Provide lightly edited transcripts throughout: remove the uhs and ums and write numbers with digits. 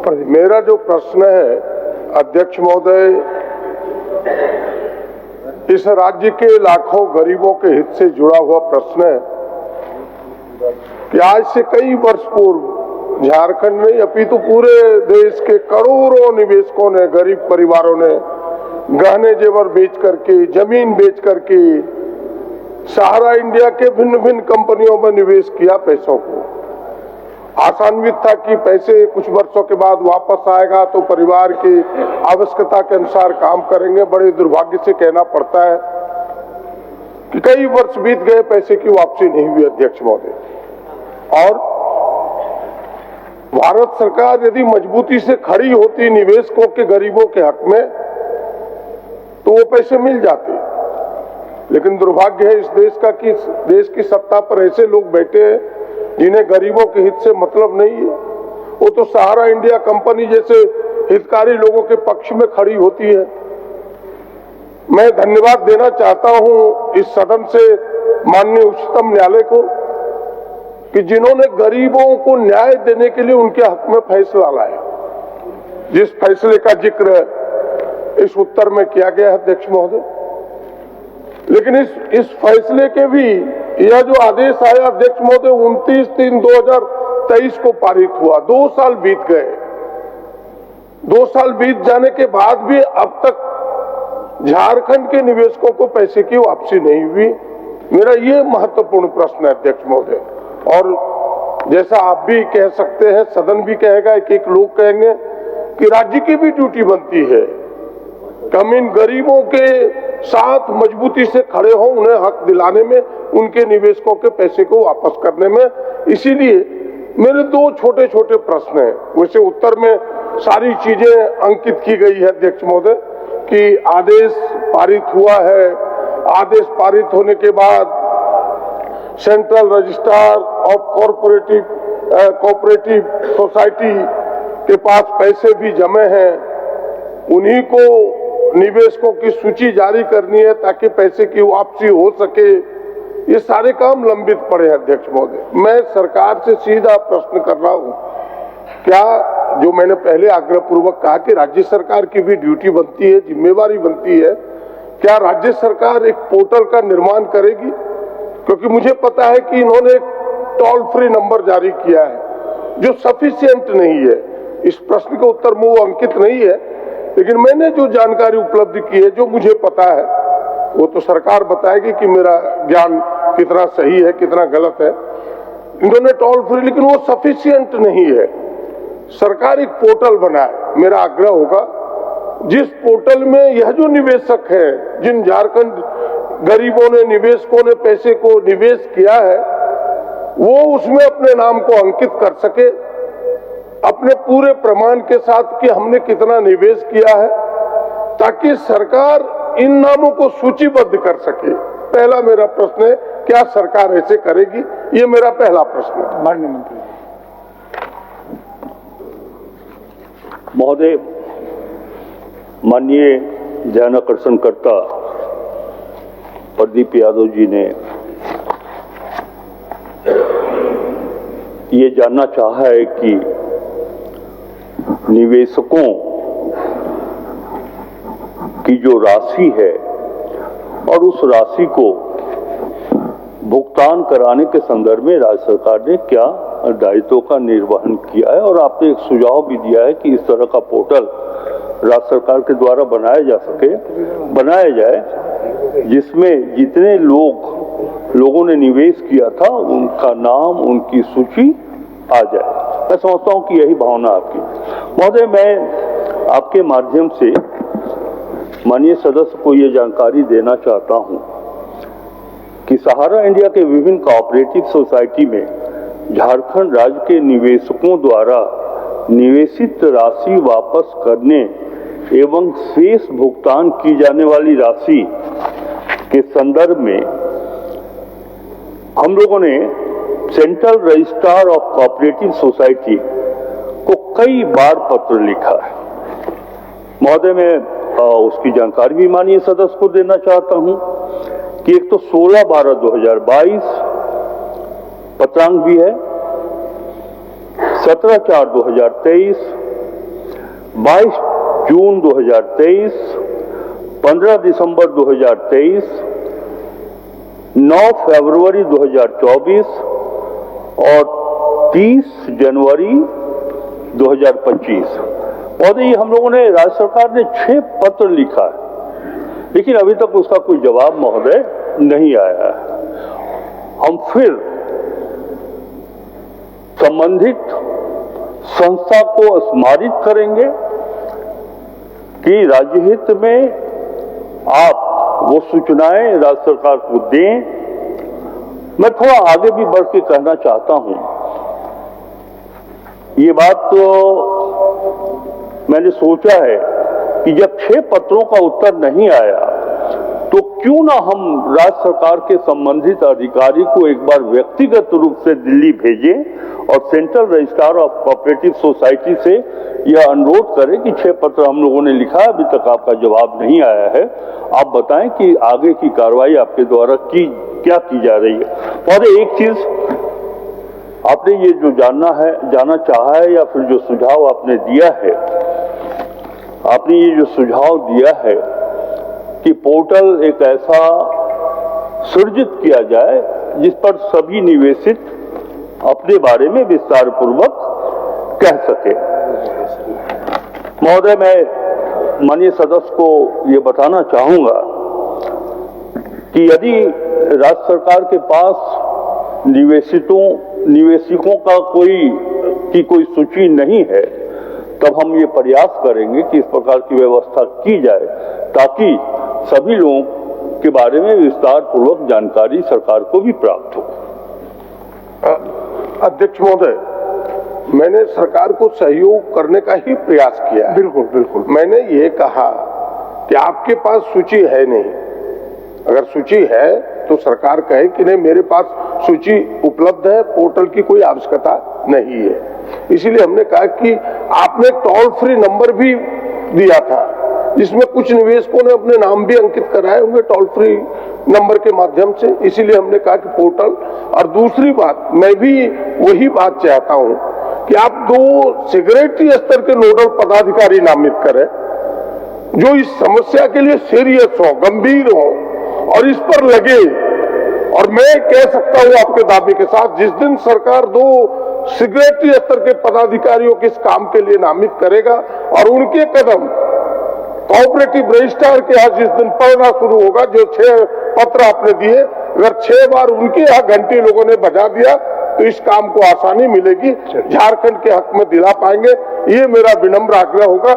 मेरा जो प्रश्न है अध्यक्ष महोदय, इस राज्य के लाखों गरीबों के हित से जुड़ा हुआ प्रश्न है कि आज से कई वर्ष पूर्व झारखंड नहीं अपितु पूरे देश के करोड़ों निवेशकों ने, गरीब परिवारों ने गहने जेवर बेच करके, जमीन बेच करके सहारा इंडिया के भिन्न भिन्न कंपनियों में निवेश किया। पैसों को आशान्वित था कि पैसे कुछ वर्षों के बाद वापस आएगा तो परिवार की आवश्यकता के अनुसार काम करेंगे। बड़े दुर्भाग्य से कहना पड़ता है कि कई वर्ष बीत गए, पैसे की वापसी नहीं हुई अध्यक्ष महोदय। और भारत सरकार यदि मजबूती से खड़ी होती निवेशकों के, गरीबों के हक में, तो वो पैसे मिल जाते। लेकिन दुर्भाग्य है इस देश का कि देश की सत्ता पर ऐसे लोग बैठे हैं जिन्हें गरीबों के हित से मतलब नहीं है। वो तो सहारा इंडिया कंपनी जैसे हितकारी लोगों के पक्ष में खड़ी होती है। मैं धन्यवाद देना चाहता हूं इस सदन से माननीय उच्चतम न्यायालय को कि जिन्होंने गरीबों को न्याय देने के लिए उनके हक में फैसला लाया। जिस फैसले का जिक्र इस उत्तर में किया गया है अध्यक्ष महोदय, लेकिन इस फैसले के भी यह जो आदेश आया अध्यक्ष महोदय 29/3/2023 को पारित हुआ। 2 साल बीत गए। 2 साल बीत जाने के बाद भी अब तक झारखंड के निवेशकों को पैसे की वापसी नहीं हुई। मेरा ये महत्वपूर्ण प्रश्न है अध्यक्ष महोदय। और जैसा आप भी कह सकते हैं, सदन भी कहेगा, एक लोग कहेंगे कि राज्य की भी ड्यूटी बनती है कि हम इन गरीबों के साथ मजबूती से खड़े हों, उन्हें हक दिलाने में, उनके निवेशकों के पैसे को वापस करने में। इसीलिए मेरे 2 छोटे छोटे प्रश्न हैं। वैसे उत्तर में सारी चीजें अंकित की गई है अध्यक्ष महोदय कि आदेश पारित हुआ है। आदेश पारित होने के बाद central registrar of cooperative society के पास पैसे भी जमे हैं, उन्हीं को निवेशकों की सूची जारी करनी है ताकि पैसे की वापसी हो सके। ये सारे काम लंबित पड़े हैं अध्यक्ष महोदय। मैं सरकार से सीधा प्रश्न कर रहा हूं, क्या जो मैंने पहले आग्रह पूर्वक कहा कि राज्य सरकार की भी ड्यूटी बनती है, जिम्मेवारी बनती है, क्या राज्य सरकार एक पोर्टल का निर्माण करेगी? क्योंकि मुझे पता है कि इन्होंने एक टोल फ्री नंबर जारी किया है जो सफिशिएंट नहीं है। इस प्रश्न के उत्तर में वो अंकित नहीं है, लेकिन मैंने जो जानकारी उपलब्ध की है, जो मुझे पता है, वो तो सरकार बताएगी कि मेरा ज्ञान कितना सही है, कितना गलत है। इन्होंने टोल फ्री, लेकिन वो सफिशिएंट नहीं है। सरकार एक पोर्टल बनाए। मेरा आग्रह होगा जिस पोर्टल में यह जो निवेशक है, जिन झारखंड गरीबों ने, निवेशकों ने पैसे को निवेश किया है, वो उसमें अपने नाम को अंकित कर सके अपने पूरे प्रमाण के साथ कि हमने कितना निवेश किया है, ताकि सरकार इन नामों को सूचीबद्ध कर सके। पहला मेरा प्रश्न है, क्या सरकार ऐसे करेगी? ये मेरा पहला प्रश्न है। माननीय मंत्री महोदय, माननीय ध्यानाकर्षणकर्ता प्रदीप यादव जी ने ये जानना चाहा है कि निवेशकों की जो राशि है और उस राशि को भुगतान कराने के संदर्भ में राज्य सरकार ने क्या दायित्वों का निर्वहन किया है। और आपने एक सुझाव भी दिया है कि इस तरह का पोर्टल राज्य सरकार के द्वारा बनाया जाए जिसमें जितने लोगों ने निवेश किया था उनका नाम, उनकी सूची आ जाए। मैं समझता हूं कि यही भावना आपकी। महोदय, मैं आपके माध्यम से माननीय सदस्य को यह जानकारी देना चाहता हूं कि सहारा इंडिया के विभिन्न कोऑपरेटिव सोसाइटी में झारखंड राज्य के निवेशकों द्वारा निवेशित राशि वापस करने एवं शेष भुगतान की जाने वाली राशि के संदर्भ में हम लोगों ने central registrar of cooperative society को कई बार पत्र लिखा है। महोदय, मैं उसकी जानकारी भी माननीय सदस्य को देना चाहता हूं कि एक तो 16/12/2022 पत्रांक भी है, 17/4/2023, 22 जून 2023, 15 दिसंबर 2023, 9 फरवरी 2024 और 30 जनवरी 2025। और ये हम लोगों ने, राज्य सरकार ने 6 पत्र लिखा है, लेकिन अभी तक उसका कोई जवाब महोदय नहीं आया है। हम फिर संबंधित संस्था को स्मारित करेंगे कि राज्य हित में आप वो सूचनाएं राज्य सरकार को दें। मैं थोड़ा आगे भी बढ़ के कहना चाहता हूं, ये बात तो मैंने सोचा है कि जब 6 पत्रों का उत्तर नहीं आया तो क्यों ना हम राज्य सरकार के संबंधित अधिकारी को एक बार व्यक्तिगत रूप से दिल्ली भेजें और central registrar of cooperative society से यह अनुरोध करें कि 6 पत्र हम लोगों ने लिखा है, अभी तक आपका जवाब नहीं आया है, आप बताएं कि आगे की कार्रवाई आपके द्वारा क्या की जा रही है। और एक चीज आपने ये जो जानना चाहा है, या फिर जो सुझाव आपने दिया है, आपने ये जो सुझाव दिया है कि पोर्टल एक ऐसा सृजित किया जाए जिस पर सभी निवेशित अपने बारे में विस्तार पूर्वक कह सके। महोदय, मैं माननीय सदस्य को ये बताना चाहूंगा कि यदि राज्य सरकार के पास निवेशकों का कोई सूची नहीं है, तब हम ये प्रयास करेंगे कि इस प्रकार की व्यवस्था की जाए ताकि सभी लोगों के बारे में विस्तार पूर्वक जानकारी सरकार को भी प्राप्त हो। अध्यक्ष महोदय, मैंने सरकार को सहयोग करने का ही प्रयास किया है। बिल्कुल बिल्कुल। मैंने ये कहा कि आपके पास सूची है नहीं, अगर सूची है तो सरकार कहे कि नहीं मेरे पास सूची उपलब्ध है, पोर्टल की कोई आवश्यकता नहीं है। इसीलिए हमने कहा कि आपने टोल फ्री नंबर भी दिया था जिसमें कुछ निवेशकों ने अपने नाम भी अंकित कराए होंगे टोल फ्री नंबर के माध्यम से, इसीलिए हमने कहा कि पोर्टल। और दूसरी बात, मैं भी वही बात चाहता हूं कि आप 2 सेक्रेटरी स्तर के नोडल पदाधिकारी नामित करें जो इस समस्या के लिए सीरियस हो, गंभीर हो और इस पर लगे। और मैं कह सकता हूं आपके दावे के साथ, जिस दिन सरकार 2 सेक्रेटरी स्तर के पदाधिकारियों के इस काम के लिए नामित करेगा और उनके कदम कोऑपरेटिव रजिस्ट्रार के यहाँ जिस दिन पड़ना शुरू होगा, जो 6 पत्र आपने दिए, अगर 6 बार उनके यहाँ घंटे लोगों ने बजा दिया तो इस काम को आसानी मिलेगी, झारखंड के हक में दिला पाएंगे, ये मेरा विनम्र आग्रह होगा।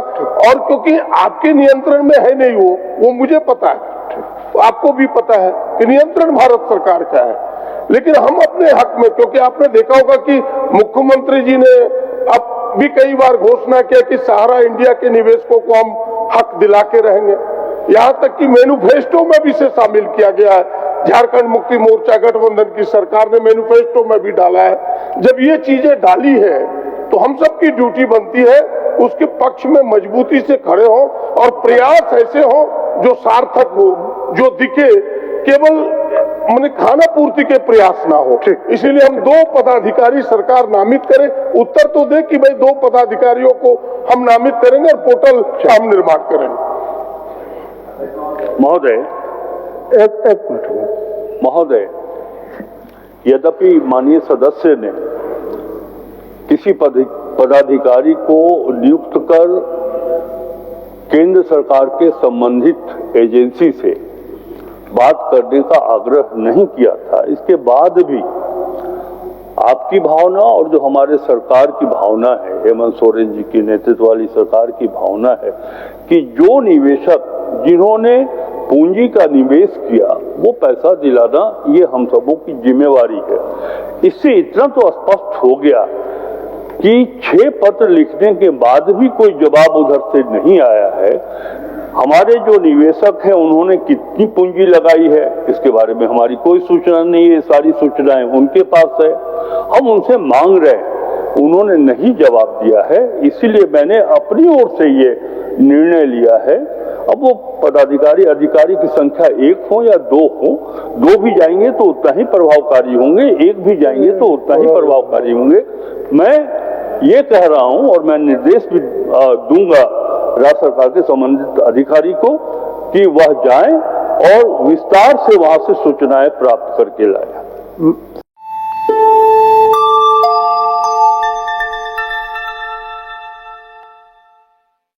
और क्योंकि आपके नियंत्रण में है नहीं वो मुझे पता है, आपको भी पता है कि नियंत्रण भारत सरकार का है, लेकिन हम अपने हक में, क्योंकि आपने देखा होगा कि मुख्यमंत्री जी ने अब भी कई बार घोषणा किया कि सहारा इंडिया के निवेशकों को हम हक दिला के रहेंगे, यहां तक कि मैनिफेस्टो में भी इसे शामिल किया गया है। झारखंड मुक्ति मोर्चा गठबंधन की सरकार ने मैनिफेस्टो में भी डाला है। जब ये चीजें डाली है तो हम सबकी ड्यूटी बनती है उसके पक्ष में मजबूती से खड़े हो और प्रयास ऐसे हो जो सार्थक हो, जो दिखे, केवल मैंने खाना पूर्ति के प्रयास ना हो। इसीलिए हम 2 पदाधिकारी सरकार नामित करे, उत्तर तो दे कि भाई 2 पदाधिकारियों को हम नामित करेंगे और पोर्टल का हम निर्माण करेंगे। महोदय, एक मिनट महोदय, यद्यपि माननीय सदस्य ने किसी पदाधिकारी को नियुक्त कर केंद्र सरकार के संबंधित एजेंसी से बात करने का आग्रह नहीं किया था, इसके बाद भी आपकी भावना और जो हमारे सरकार की भावना है, हेमंत सोरेन जी की नेतृत्व वाली सरकार की भावना है कि जो निवेशक जिन्होंने पूंजी का निवेश किया वो पैसा दिलाना ये हम सबों की जिम्मेवारी है। इससे इतना तो स्पष्ट हो गया कि 6 पत्र लिखने के बाद भी कोई जवाब उधर से नहीं आया है। हमारे जो निवेशक हैं उन्होंने कितनी पूंजी लगाई है इसके बारे में हमारी कोई सूचना नहीं है, सारी सूचनाएं उनके पास है। हम उनसे मांग रहे हैं, उन्होंने नहीं जवाब दिया है, इसीलिए मैंने अपनी ओर से ये निर्णय लिया है। अब वो अधिकारी की संख्या 1 हो या 2 हो, 2 भी जाएंगे तो उतना ही प्रभावकारी होंगे, 1 भी जाएंगे तो उतना ही प्रभावकारी होंगे। मैं ये कह रहा हूं और मैं निर्देश भी दूंगा राज्य सरकार के संबंधित अधिकारी को कि वह जाएं और विस्तार से वहां से सूचनाएं प्राप्त करके लाएं।